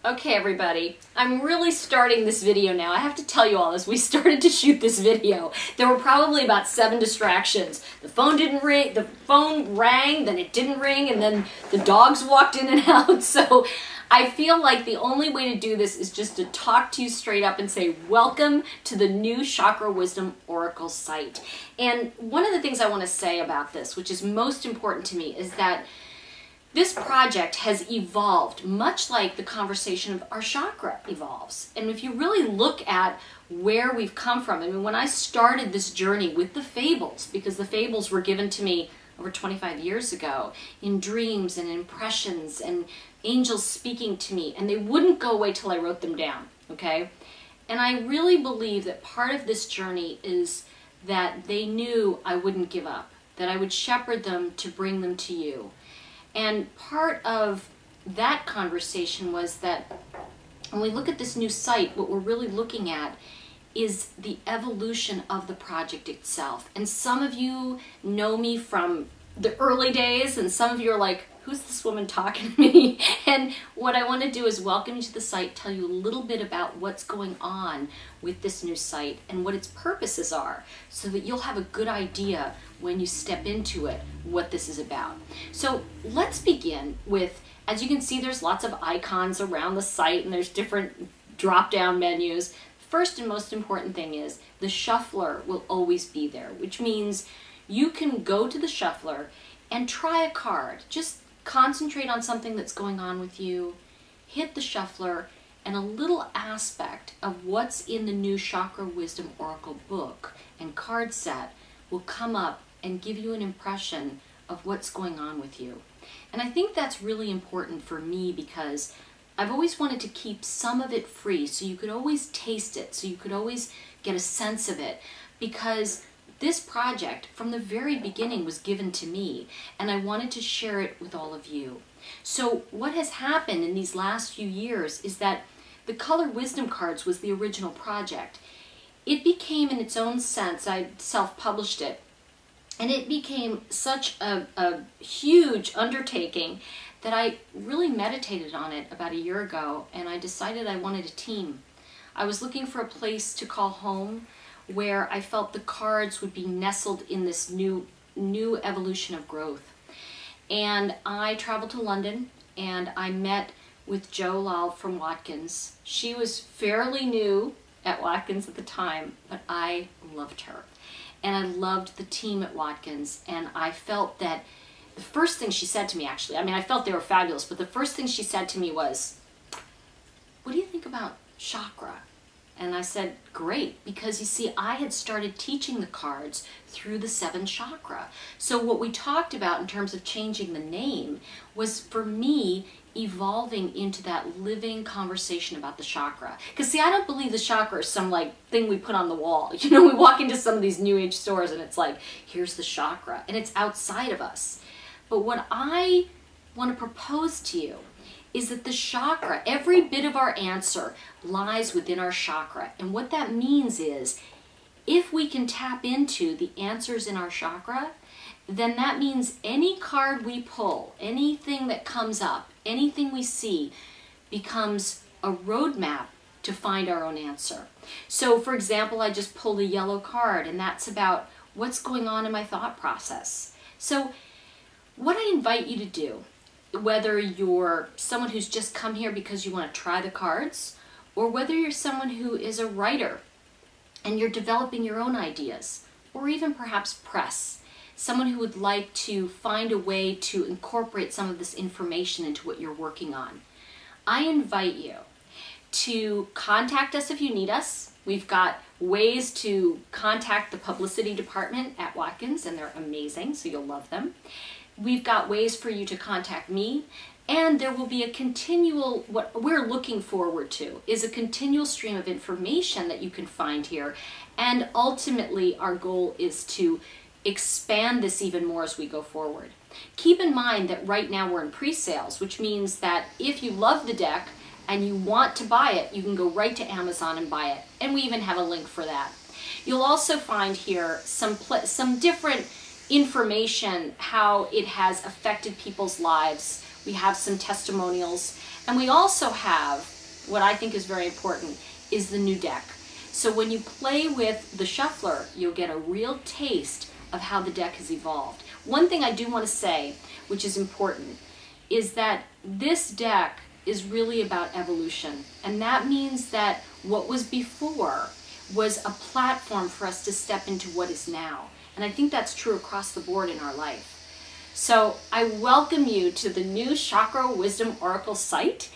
Okay, everybody, I'm really starting this video now. I have to tell you all this. We started to shoot this video. There were probably about 7 distractions. The phone didn't ring, the phone rang, then it didn't ring, and then the dogs walked in and out. So I feel like the only way to do this is just to talk to you straight up and say, welcome to the new Chakra Wisdom Oracle site. And one of the things I want to say about this, which is most important to me, is that this project has evolved much like the conversation of our chakra evolves. And if you really look at where we've come from, I mean, when I started this journey with the fables, because the fables were given to me over 25 years ago in dreams and impressions and angels speaking to me, and they wouldn't go away till I wrote them down, okay? And I really believe that part of this journey is that they knew I wouldn't give up, that I would shepherd them to bring them to you. And part of that conversation was that when we look at this new site, what we're really looking at is the evolution of the project itself. And some of you know me from the early days, and some of you are like, who's this woman talking to me? And what I want to do is welcome you to the site, tell you a little bit about what's going on with this new site and what its purposes are, so that you'll have a good idea when you step into it what this is about. So let's begin with, as you can see, there's lots of icons around the site and there's different drop-down menus. First and most important thing is the shuffler will always be there, which means you can go to the shuffler and try a card. Just concentrate on something that's going on with you, hit the shuffler, and a little aspect of what's in the new Chakra Wisdom Oracle book and card set will come up and give you an impression of what's going on with you. And I think that's really important for me because I've always wanted to keep some of it free so you could always taste it, so you could always get a sense of it, because this project from the very beginning was given to me and I wanted to share it with all of you. So what has happened in these last few years is that the Color Wisdom Cards was the original project. It became, in its own sense, I self-published it, and it became such a huge undertaking that I really meditated on it about a year ago, and I decided I wanted a team. I was looking for a place to call home where I felt the cards would be nestled in this new evolution of growth. And I traveled to London and I met with Jo Lal from Watkins. She was fairly new at Watkins at the time, but I loved her. And I loved the team at Watkins, and I felt that the first thing she said to me, actually, I mean, I felt they were fabulous, but the first thing she said to me was, what do you think about chakra? And I said, great, because you see, I had started teaching the cards through the 7 chakra. So what we talked about in terms of changing the name was, for me, evolving into that living conversation about the chakra. Because see, I don't believe the chakra is some like thing we put on the wall. You know, we walk into some of these new age stores and it's like, here's the chakra, and it's outside of us. But what I want to propose to you is that the chakra, every bit of our answer lies within our chakra. And what that means is, if we can tap into the answers in our chakra, then that means any card we pull, anything that comes up, anything we see, becomes a roadmap to find our own answer. So for example, I just pulled a yellow card, and that's about what's going on in my thought process. So what I invite you to do, whether you're someone who's just come here because you want to try the cards, or whether you're someone who is a writer and you're developing your own ideas, or even perhaps press, someone who would like to find a way to incorporate some of this information into what you're working on, I invite you to contact us if you need us. We've got ways to contact the publicity department at Watkins, and they're amazing, so you'll love them. We've got ways for you to contact me, and there will be a continual, what we're looking forward to is a continual stream of information that you can find here, and ultimately our goal is to expand this even more as we go forward. Keep in mind that right now we're in pre-sales, which means that if you love the deck and you want to buy it, you can go right to Amazon and buy it, and we even have a link for that. You'll also find here some different information, how it has affected people's lives. We have some testimonials, And we also have, what I think is very important, is the new deck. So when you play with the shuffler, you'll get a real taste of how the deck has evolved. One thing I do want to say, which is important, is that this deck is really about evolution. And that means that what was before was a platform for us to step into what is now. And I think that's true across the board in our life. So I welcome you to the new Chakra Wisdom Oracle site.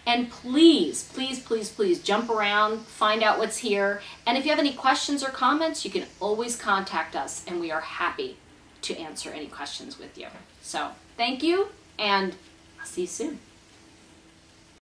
And please, please, please, please jump around, find out what's here. And if you have any questions or comments, you can always contact us, and we are happy to answer any questions with you. So thank you, and I'll see you soon.